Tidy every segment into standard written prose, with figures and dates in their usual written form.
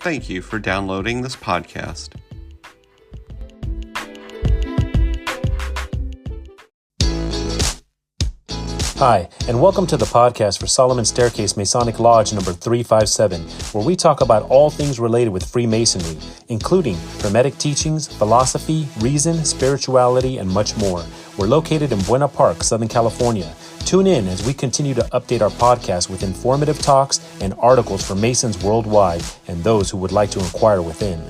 Thank you for downloading this podcast. Hi, and welcome to the podcast for Solomon Staircase Masonic Lodge number 357, where we talk about all things related with Freemasonry, including Hermetic teachings, philosophy, reason, spirituality, and much more. We're located in Buena Park, Southern California. Tune in as we continue to update our podcast with informative talks and articles for Masons worldwide and those who would like to inquire within.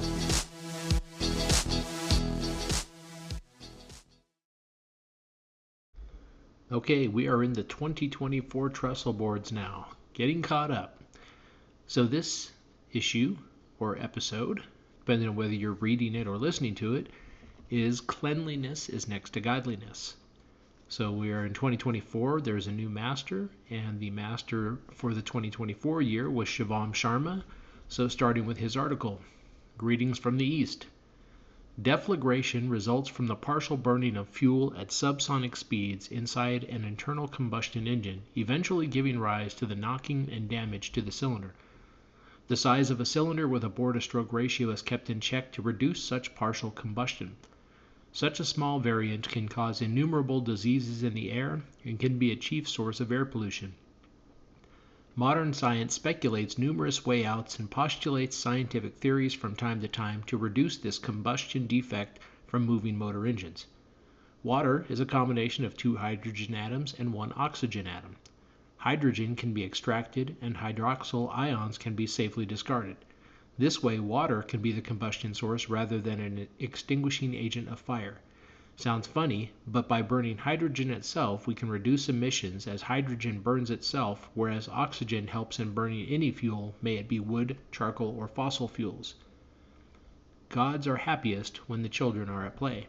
Okay, we are in the 2024 trestle boards now, getting caught up. So this issue, or episode, depending on whether you're reading it or listening to it, is Cleanliness is Next to Godliness. So we are in 2024, there's a new master, and the master for the 2024 year was Shivam Sharma. So starting with his article, Greetings from the East. Deflagration results from the partial burning of fuel at subsonic speeds inside an internal combustion engine, eventually giving rise to the knocking and damage to the cylinder. The size of a cylinder with a bore-to-stroke ratio is kept in check to reduce such partial combustion. Such a small variant can cause innumerable diseases in the air and can be a chief source of air pollution. Modern science speculates numerous way outs and postulates scientific theories from time to time to reduce this combustion defect from moving motor engines. Water is a combination of two hydrogen atoms and one oxygen atom. Hydrogen can be extracted and hydroxyl ions can be safely discarded. This way, water can be the combustion source rather than an extinguishing agent of fire. Sounds funny, but by burning hydrogen itself, we can reduce emissions as hydrogen burns itself, whereas oxygen helps in burning any fuel, may it be wood, charcoal, or fossil fuels. Gods are happiest when the children are at play.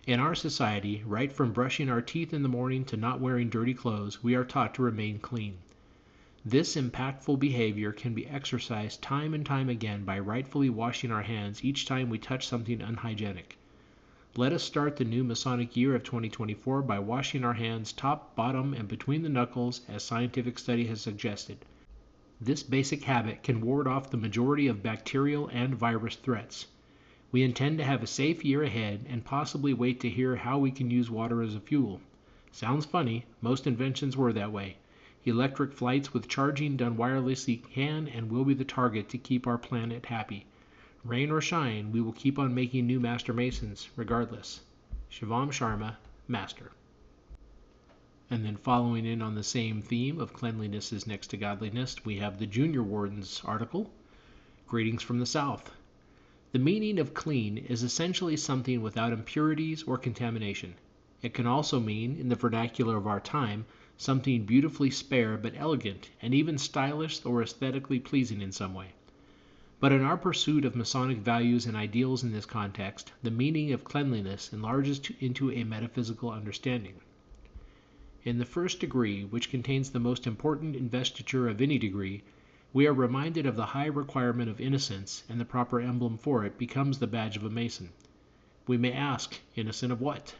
In our society, right from brushing our teeth in the morning to not wearing dirty clothes, we are taught to remain clean. This impactful behavior can be exercised time and time again by rightfully washing our hands each time we touch something unhygienic. Let us start the new Masonic year of 2024 by washing our hands top, bottom, and between the knuckles as scientific study has suggested. This basic habit can ward off the majority of bacterial and virus threats. We intend to have a safe year ahead and possibly wait to hear how we can use water as a fuel. Sounds funny, most inventions were that way. Electric flights with charging done wirelessly can and will be the target to keep our planet happy. Rain or shine, we will keep on making new Master Masons, regardless. Shivam Sharma, Master. And then following in on the same theme of Cleanliness is Next to Godliness, we have the Junior Warden's article, Greetings from the South. The meaning of clean is essentially something without impurities or contamination. It can also mean, in the vernacular of our time, something beautifully spare but elegant, and even stylish or aesthetically pleasing in some way. But in our pursuit of Masonic values and ideals in this context, the meaning of cleanliness enlarges into a metaphysical understanding. In the first degree, which contains the most important investiture of any degree, we are reminded of the high requirement of innocence, and the proper emblem for it becomes the badge of a Mason. We may ask, innocent of what?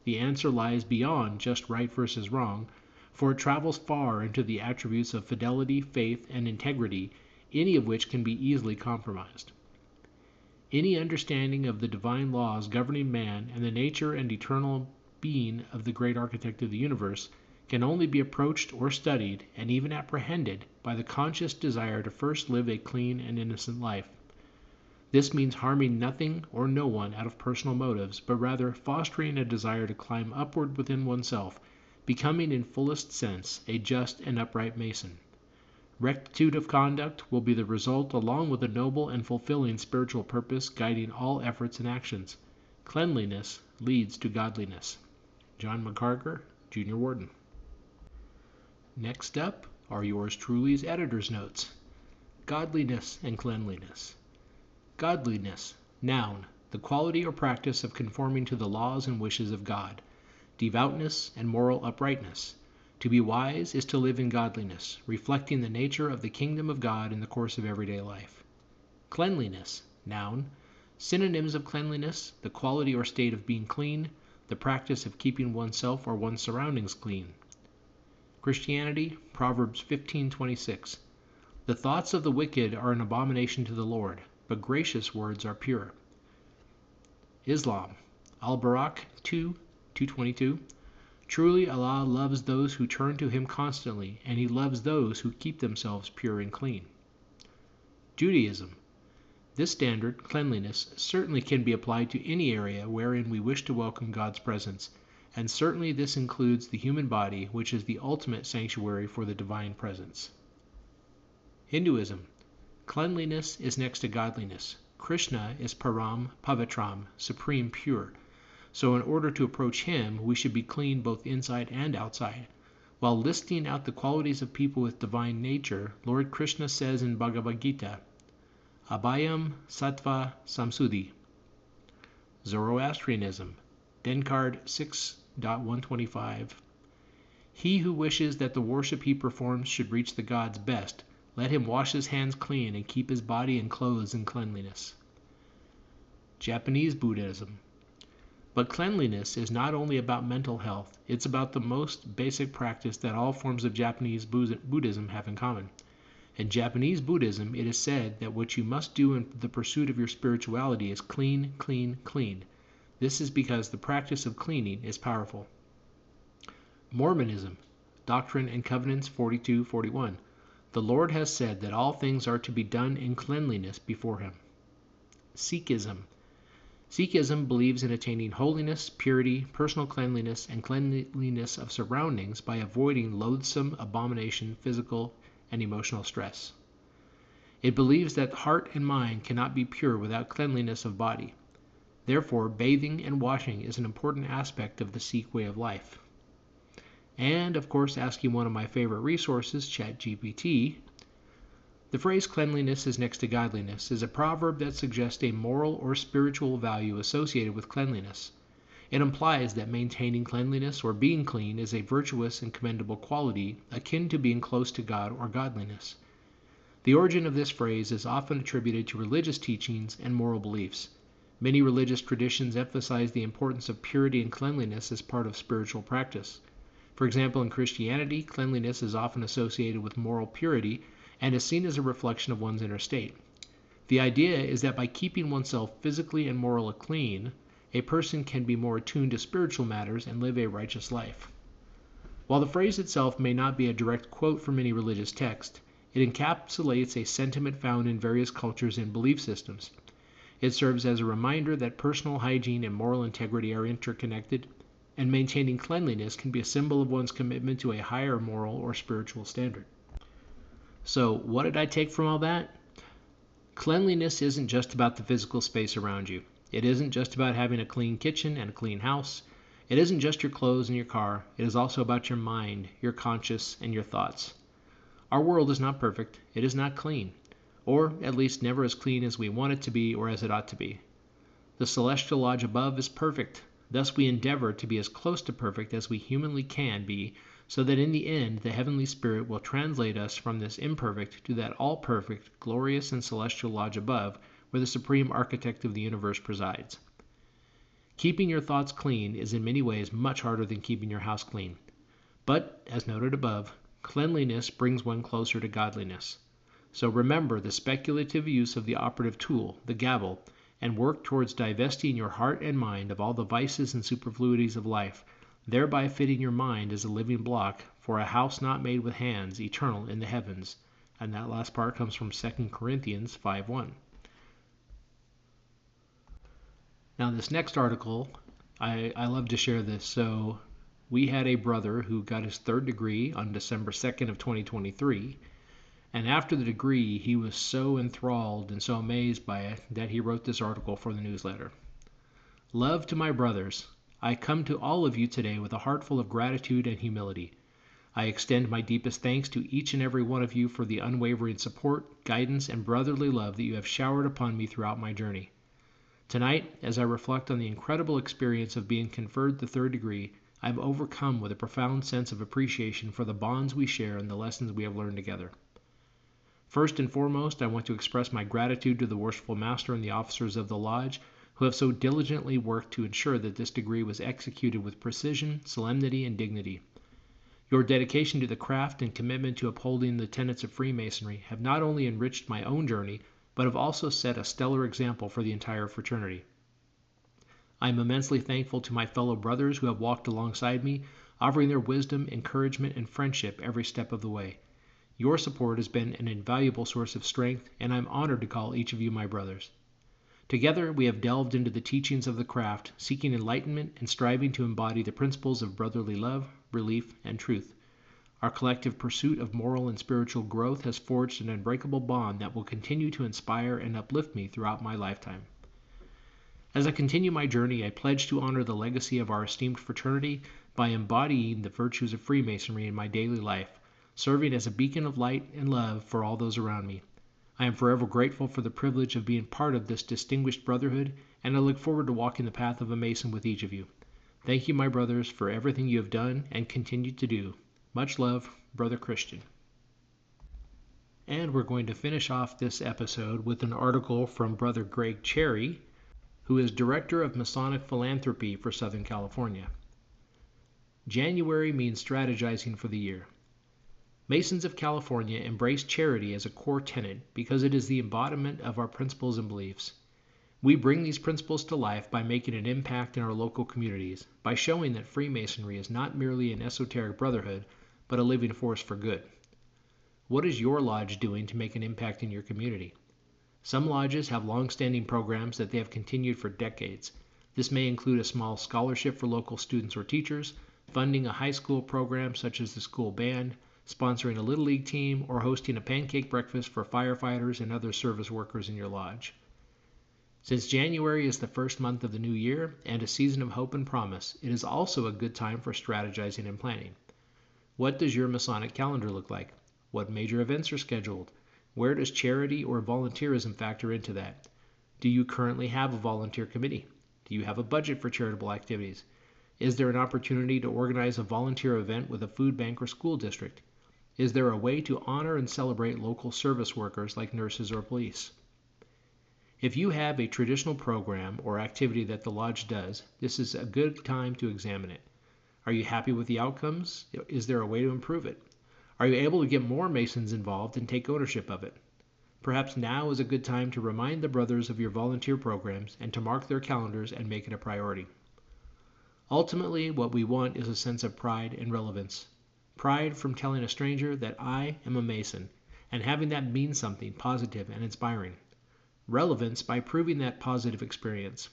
The answer lies beyond just right versus wrong, for it travels far into the attributes of fidelity, faith, and integrity, any of which can be easily compromised. Any understanding of the divine laws governing man and the nature and eternal being of the great architect of the universe can only be approached or studied and even apprehended by the conscious desire to first live a clean and innocent life. This means harming nothing or no one out of personal motives, but rather fostering a desire to climb upward within oneself, becoming in fullest sense a just and upright Mason. Rectitude of conduct will be the result along with a noble and fulfilling spiritual purpose guiding all efforts and actions. Cleanliness leads to godliness. John McCarger, Junior Warden. Next up are yours truly's editor's notes. Godliness and cleanliness. Godliness, noun, the quality or practice of conforming to the laws and wishes of God. Devoutness and moral uprightness. To be wise is to live in godliness, reflecting the nature of the kingdom of God in the course of everyday life. Cleanliness, noun, synonyms of cleanliness, the quality or state of being clean, the practice of keeping oneself or one's surroundings clean. Christianity, Proverbs 15:26. The thoughts of the wicked are an abomination to the Lord, but gracious words are pure. Islam, Al-Barak 2:222. Truly Allah loves those who turn to Him constantly, and He loves those who keep themselves pure and clean. Judaism. This standard, cleanliness, certainly can be applied to any area wherein we wish to welcome God's presence, and certainly this includes the human body, which is the ultimate sanctuary for the divine presence. Hinduism. Cleanliness is next to godliness. Krishna is Param Pavitram, supreme pure. So in order to approach Him, we should be clean both inside and outside. While listing out the qualities of people with divine nature, Lord Krishna says in Bhagavad Gita, Abhayam Sattva Samsuddhi. Zoroastrianism, Denkard 6.125. He who wishes that the worship he performs should reach the gods best, let him wash his hands clean and keep his body and clothes in cleanliness. Japanese Buddhism. But cleanliness is not only about mental health, it's about the most basic practice that all forms of Japanese Buddhism have in common. In Japanese Buddhism, it is said that what you must do in the pursuit of your spirituality is clean, clean, clean. This is because the practice of cleaning is powerful. Mormonism, Doctrine and Covenants 42:41. The Lord has said that all things are to be done in cleanliness before Him. Sikhism. Sikhism believes in attaining holiness, purity, personal cleanliness, and cleanliness of surroundings by avoiding loathsome abomination, physical, and emotional stress. It believes that heart and mind cannot be pure without cleanliness of body. Therefore, bathing and washing is an important aspect of the Sikh way of life. And, of course, asking one of my favorite resources, ChatGPT, the phrase cleanliness is next to godliness is a proverb that suggests a moral or spiritual value associated with cleanliness. It implies that maintaining cleanliness or being clean is a virtuous and commendable quality akin to being close to God or godliness. The origin of this phrase is often attributed to religious teachings and moral beliefs. Many religious traditions emphasize the importance of purity and cleanliness as part of spiritual practice. For example, in Christianity, cleanliness is often associated with moral purity and is seen as a reflection of one's inner state. The idea is that by keeping oneself physically and morally clean, a person can be more attuned to spiritual matters and live a righteous life. While the phrase itself may not be a direct quote from any religious text, it encapsulates a sentiment found in various cultures and belief systems. It serves as a reminder that personal hygiene and moral integrity are interconnected, and maintaining cleanliness can be a symbol of one's commitment to a higher moral or spiritual standard. So, what did I take from all that? Cleanliness isn't just about the physical space around you. It isn't just about having a clean kitchen and a clean house. It isn't just your clothes and your car. It is also about your mind, your conscience, and your thoughts. Our world is not perfect. It is not clean, or at least never as clean as we want it to be or as it ought to be. The celestial lodge above is perfect. Thus we endeavor to be as close to perfect as we humanly can be, so that in the end the heavenly spirit will translate us from this imperfect to that all-perfect, glorious, and celestial lodge above, where the supreme architect of the universe presides. Keeping your thoughts clean is in many ways much harder than keeping your house clean. But, as noted above, cleanliness brings one closer to godliness. So remember the speculative use of the operative tool, the gavel, and work towards divesting your heart and mind of all the vices and superfluities of life, thereby fitting your mind as a living block for a house not made with hands, eternal in the heavens. And that last part comes from 2 Corinthians 5:1. Now this next article, I love to share this. So we had a brother who got his third degree on December 2nd of 2023. And after the degree, he was so enthralled and so amazed by it that he wrote this article for the newsletter. Love to my brothers. I come to all of you today with a heart full of gratitude and humility. I extend my deepest thanks to each and every one of you for the unwavering support, guidance, and brotherly love that you have showered upon me throughout my journey. Tonight, as I reflect on the incredible experience of being conferred the third degree, I am overcome with a profound sense of appreciation for the bonds we share and the lessons we have learned together. First and foremost, I want to express my gratitude to the worshipful master and the officers of the lodge who have so diligently worked to ensure that this degree was executed with precision, solemnity, and dignity. Your dedication to the craft and commitment to upholding the tenets of Freemasonry have not only enriched my own journey, but have also set a stellar example for the entire fraternity. I am immensely thankful to my fellow brothers who have walked alongside me, offering their wisdom, encouragement, and friendship every step of the way. Your support has been an invaluable source of strength, and I am honored to call each of you my brothers. Together, we have delved into the teachings of the craft, seeking enlightenment and striving to embody the principles of brotherly love, relief, and truth. Our collective pursuit of moral and spiritual growth has forged an unbreakable bond that will continue to inspire and uplift me throughout my lifetime. As I continue my journey, I pledge to honor the legacy of our esteemed fraternity by embodying the virtues of Freemasonry in my daily life, serving as a beacon of light and love for all those around me. I am forever grateful for the privilege of being part of this distinguished brotherhood, and I look forward to walking the path of a Mason with each of you. Thank you, my brothers, for everything you have done and continue to do. Much love, Brother Christian. And we're going to finish off this episode with an article from Brother Greg Cherry, who is Director of Masonic Philanthropy for Southern California. January means strategizing for the year. Masons of California embrace charity as a core tenet because it is the embodiment of our principles and beliefs. We bring these principles to life by making an impact in our local communities, by showing that Freemasonry is not merely an esoteric brotherhood, but a living force for good. What is your lodge doing to make an impact in your community? Some lodges have long-standing programs that they have continued for decades. This may include a small scholarship for local students or teachers, funding a high school program such as the school band, sponsoring a Little League team, or hosting a pancake breakfast for firefighters and other service workers in your lodge. Since January is the first month of the new year and a season of hope and promise, it is also a good time for strategizing and planning. What does your Masonic calendar look like? What major events are scheduled? Where does charity or volunteerism factor into that? Do you currently have a volunteer committee? Do you have a budget for charitable activities? Is there an opportunity to organize a volunteer event with a food bank or school district? Is there a way to honor and celebrate local service workers like nurses or police? If you have a traditional program or activity that the lodge does, this is a good time to examine it. Are you happy with the outcomes? Is there a way to improve it? Are you able to get more Masons involved and take ownership of it? Perhaps now is a good time to remind the brothers of your volunteer programs and to mark their calendars and make it a priority. Ultimately, what we want is a sense of pride and relevance. Pride from telling a stranger that I am a Mason, and having that mean something positive and inspiring. Relevance by proving that positive experience.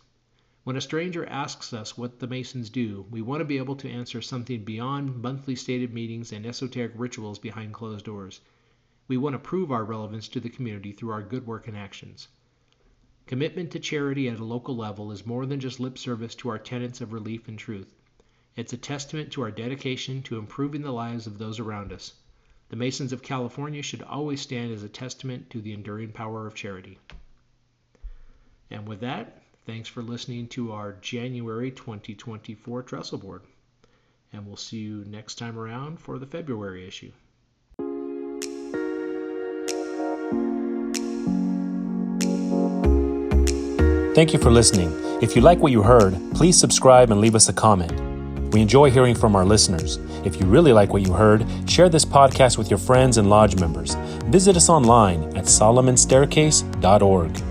When a stranger asks us what the Masons do, we want to be able to answer something beyond monthly stated meetings and esoteric rituals behind closed doors. We want to prove our relevance to the community through our good work and actions. Commitment to charity at a local level is more than just lip service to our tenets of relief and truth. It's a testament to our dedication to improving the lives of those around us. The Masons of California should always stand as a testament to the enduring power of charity. And with that, thanks for listening to our January 2024 Trestle Board. And we'll see you next time around for the February issue. Thank you for listening. If you like what you heard, please subscribe and leave us a comment. We enjoy hearing from our listeners. If you really like what you heard, share this podcast with your friends and lodge members. Visit us online at solomonstaircase.org.